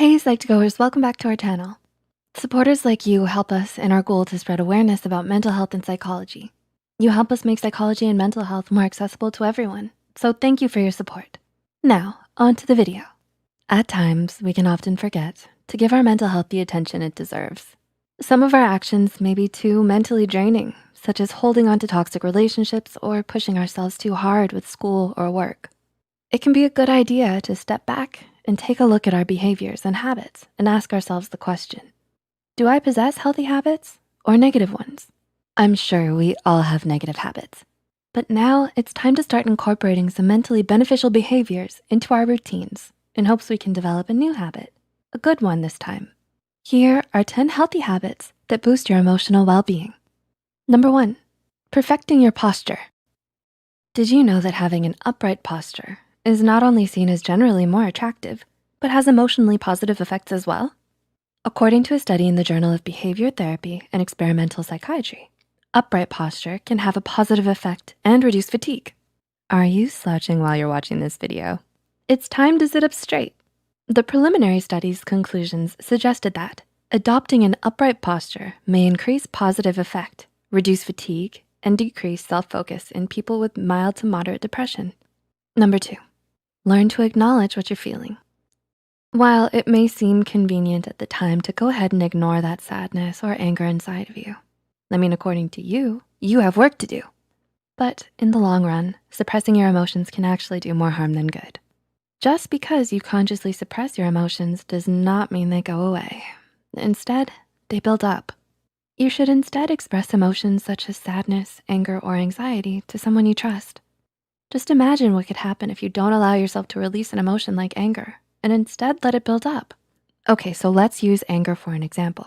Hey Psych2Goers, welcome back to our channel. Supporters like you help us in our goal to spread awareness about mental health and psychology. You help us make psychology and mental health more accessible to everyone, so thank you for your support. Now, on to the video. At times, we can often forget to give our mental health the attention it deserves. Some of our actions may be too mentally draining, such as holding on to toxic relationships or pushing ourselves too hard with school or work. It can be a good idea to step back and take a look at our behaviors and habits and ask ourselves the question, do I possess healthy habits or negative ones? I'm sure we all have negative habits, but now it's time to start incorporating some mentally beneficial behaviors into our routines in hopes we can develop a new habit, a good one this time. Here are 10 healthy habits that boost your emotional well-being. Number 1, perfecting your posture. Did you know that having an upright posture is not only seen as generally more attractive, but has emotionally positive effects as well? According to a study in the Journal of Behavior Therapy and Experimental Psychiatry, upright posture can have a positive effect and reduce fatigue. Are you slouching while you're watching this video? It's time to sit up straight. The preliminary study's conclusions suggested that adopting an upright posture may increase positive effect, reduce fatigue, and decrease self-focus in people with mild to moderate depression. Number 2, learn to acknowledge what you're feeling. While it may seem convenient at the time to go ahead and ignore that sadness or anger inside of you, according to you, you have work to do. But in the long run, suppressing your emotions can actually do more harm than good. Just because you consciously suppress your emotions does not mean they go away. Instead, they build up. You should instead express emotions such as sadness, anger, or anxiety to someone you trust. Just imagine what could happen if you don't allow yourself to release an emotion like anger and instead let it build up. Okay, so let's use anger for an example.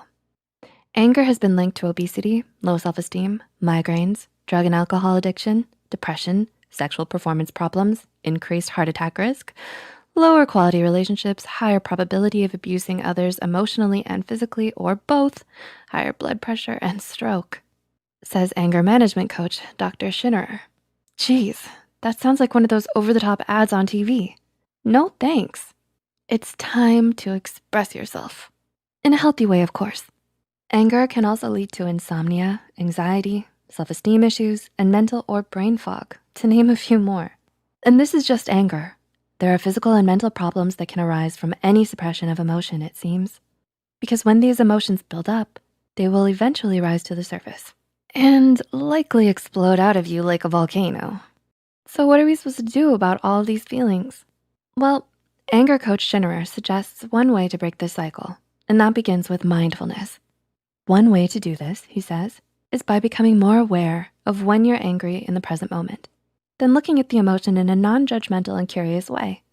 Anger has been linked to obesity, low self-esteem, migraines, drug and alcohol addiction, depression, sexual performance problems, increased heart attack risk, lower quality relationships, higher probability of abusing others emotionally and physically, or both, higher blood pressure, and stroke, says anger management coach, Dr. Schinnerer. Geez, that sounds like one of those over-the-top ads on TV. No thanks. It's time to express yourself. In a healthy way, of course. Anger can also lead to insomnia, anxiety, self-esteem issues, and mental or brain fog, to name a few more. And this is just anger. There are physical and mental problems that can arise from any suppression of emotion, it seems. Because when these emotions build up, they will eventually rise to the surface and likely explode out of you like a volcano. So what are we supposed to do about all of these feelings? Well, anger coach Schinnerer suggests one way to break this cycle, and that begins with mindfulness. One way to do this, he says, is by becoming more aware of when you're angry in the present moment, then looking at the emotion in a non-judgmental and curious way.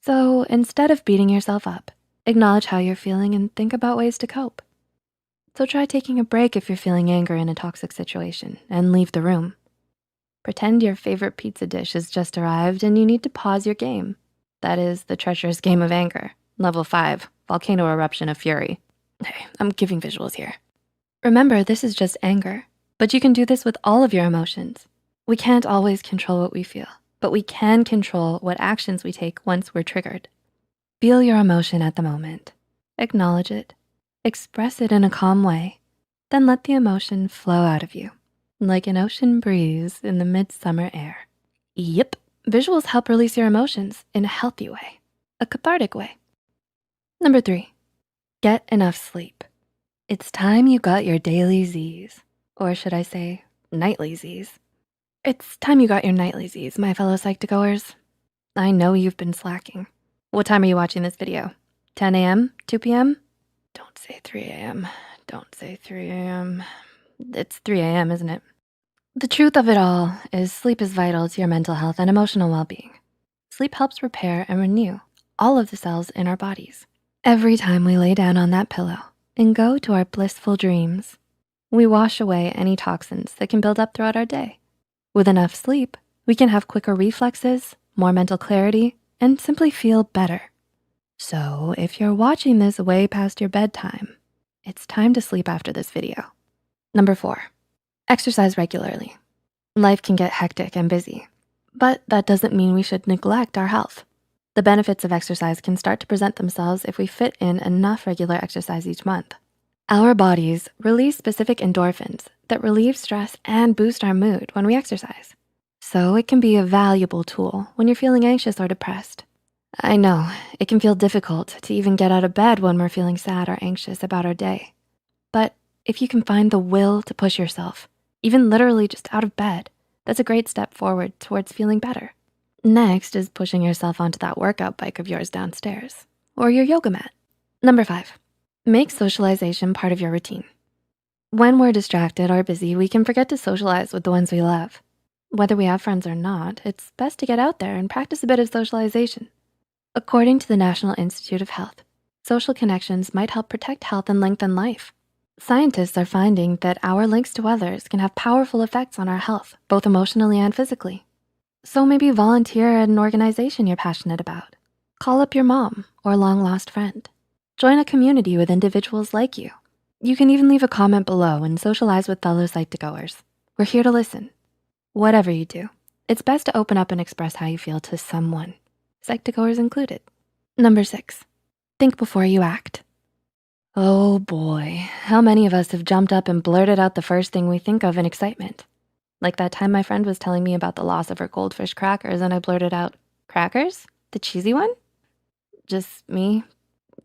So instead of beating yourself up, acknowledge how you're feeling and think about ways to cope. So try taking a break if you're feeling anger in a toxic situation and leave the room. Pretend your favorite pizza dish has just arrived and you need to pause your game. That is the treacherous game of anger, level 5, volcano eruption of fury. Hey, I'm giving visuals here. Remember, this is just anger, but you can do this with all of your emotions. We can't always control what we feel, but we can control what actions we take once we're triggered. Feel your emotion at the moment, acknowledge it, express it in a calm way, then let the emotion flow out of you, like an ocean breeze in the midsummer air. Yep, visuals help release your emotions in a healthy way, a cathartic way. Number 3, get enough sleep. It's time you got your daily Z's, or should I say nightly Z's. It's time you got your nightly Z's, my fellow Psych2Goers. I know you've been slacking. What time are you watching this video? 10 a.m., 2 p.m.? Don't say 3 a.m., don't say 3 a.m. It's 3 a.m., isn't it? The truth of it all is sleep is vital to your mental health and emotional well-being. Sleep helps repair and renew all of the cells in our bodies. Every time we lay down on that pillow and go to our blissful dreams, we wash away any toxins that can build up throughout our day. With enough sleep, we can have quicker reflexes, more mental clarity, and simply feel better. So if you're watching this way past your bedtime, it's time to sleep after this video. Number 4, exercise regularly. Life can get hectic and busy, but that doesn't mean we should neglect our health. The benefits of exercise can start to present themselves if we fit in enough regular exercise each month. Our bodies release specific endorphins that relieve stress and boost our mood when we exercise. So it can be a valuable tool when you're feeling anxious or depressed. I know it can feel difficult to even get out of bed when we're feeling sad or anxious about our day. But if you can find the will to push yourself, even literally just out of bed, that's a great step forward towards feeling better. Next is pushing yourself onto that workout bike of yours downstairs or your yoga mat. Number 5, make socialization part of your routine. When we're distracted or busy, we can forget to socialize with the ones we love. Whether we have friends or not, it's best to get out there and practice a bit of socialization. According to the National Institute of Health, social connections might help protect health and lengthen life. Scientists are finding that our links to others can have powerful effects on our health, both emotionally and physically. So maybe volunteer at an organization you're passionate about. Call up your mom or long-lost friend. Join a community with individuals like you. You can even leave a comment below and socialize with fellow Psych2Goers. We're here to listen. Whatever you do, it's best to open up and express how you feel to someone, Psych2Goers included. Number 6, think before you act. Oh boy, how many of us have jumped up and blurted out the first thing we think of in excitement? Like that time my friend was telling me about the loss of her goldfish crackers and I blurted out, "Crackers? The cheesy one?" Just me?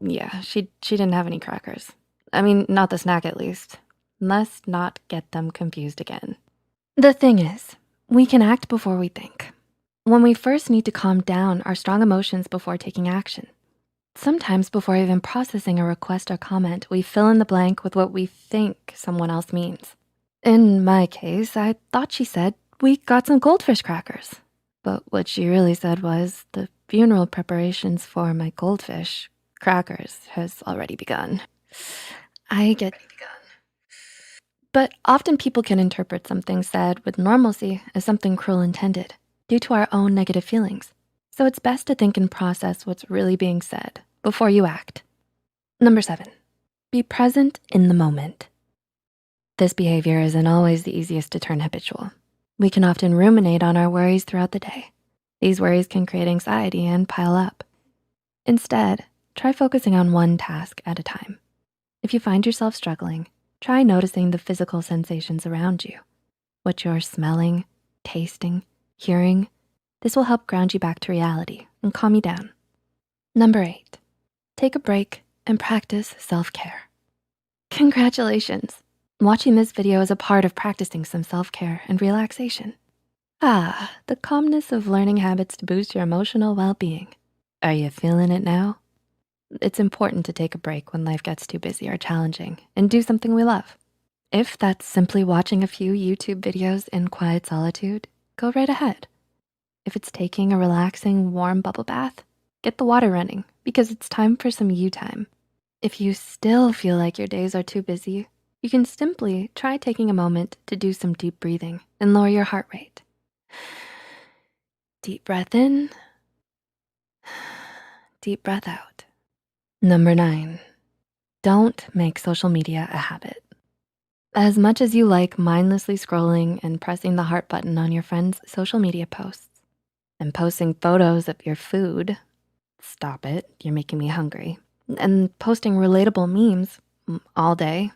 Yeah, she didn't have any crackers. I mean, not the snack at least. Let's not get them confused again. The thing is, we can act before we think. When we first need to calm down our strong emotions before taking action. Sometimes before even processing a request or comment, we fill in the blank with what we think someone else means. In my case, I thought she said, "We got some goldfish crackers." But what she really said was, "The funeral preparations for my goldfish crackers has already begun." I get, but often people can interpret something said with normalcy as something cruel intended due to our own negative feelings. So it's best to think and process what's really being said before you act. Number 7, be present in the moment. This behavior isn't always the easiest to turn habitual. We can often ruminate on our worries throughout the day. These worries can create anxiety and pile up. Instead, try focusing on one task at a time. If you find yourself struggling, try noticing the physical sensations around you, what you're smelling, tasting, hearing. This will help ground you back to reality and calm you down. Number 8, take a break and practice self-care. Congratulations. Watching this video is a part of practicing some self-care and relaxation. The calmness of learning habits to boost your emotional well-being. Are you feeling it now? It's important to take a break when life gets too busy or challenging and do something we love. If that's simply watching a few YouTube videos in quiet solitude, go right ahead. If it's taking a relaxing, warm bubble bath, get the water running because it's time for some you time. If you still feel like your days are too busy, you can simply try taking a moment to do some deep breathing and lower your heart rate. Deep breath in, deep breath out. Number 9, don't make social media a habit. As much as you like mindlessly scrolling and pressing the heart button on your friends' social media posts and posting photos of your food, stop it, you're making me hungry, and posting relatable memes all day,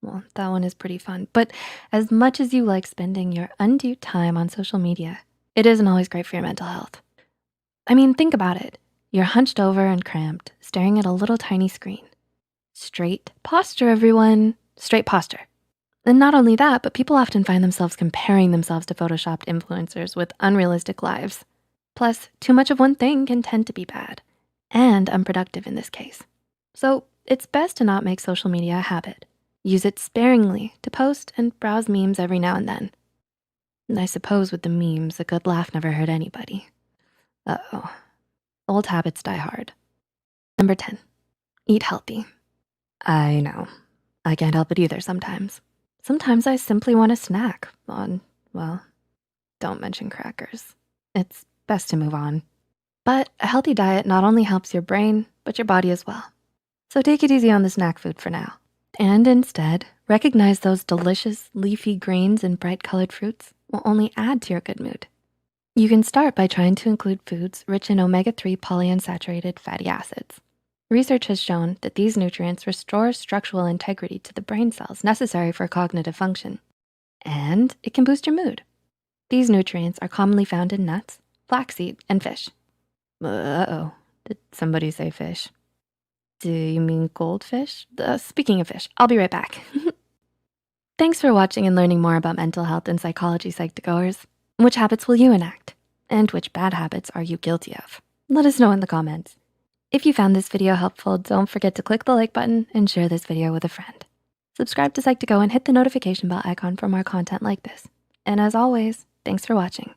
well, that one is pretty fun. But as much as you like spending your undue time on social media, it isn't always great for your mental health. I mean, think about it. You're hunched over and cramped, staring at a little tiny screen. Straight posture, everyone, straight posture. And not only that, but people often find themselves comparing themselves to photoshopped influencers with unrealistic lives. Plus, too much of one thing can tend to be bad and unproductive in this case. So it's best to not make social media a habit. Use it sparingly to post and browse memes every now and then. And I suppose with the memes, a good laugh never hurt anybody. Uh-oh, old habits die hard. Number 10, eat healthy. I know, I can't help it either sometimes. Sometimes I simply want a snack on, well, don't mention crackers. It's best to move on. But a healthy diet not only helps your brain, but your body as well. So take it easy on the snack food for now. And instead, recognize those delicious leafy greens and bright colored fruits will only add to your good mood. You can start by trying to include foods rich in omega-3 polyunsaturated fatty acids. Research has shown that these nutrients restore structural integrity to the brain cells necessary for cognitive function, and it can boost your mood. These nutrients are commonly found in nuts, flaxseed, and fish. Uh-oh, did somebody say fish? Do you mean goldfish? Speaking of fish, I'll be right back. Thanks for watching and learning more about mental health and psychology, Psych2Goers. Which habits will you enact? And which bad habits are you guilty of? Let us know in the comments. If you found this video helpful, don't forget to click the like button and share this video with a friend. Subscribe to Psych2Go and hit the notification bell icon for more content like this. And as always, thanks for watching.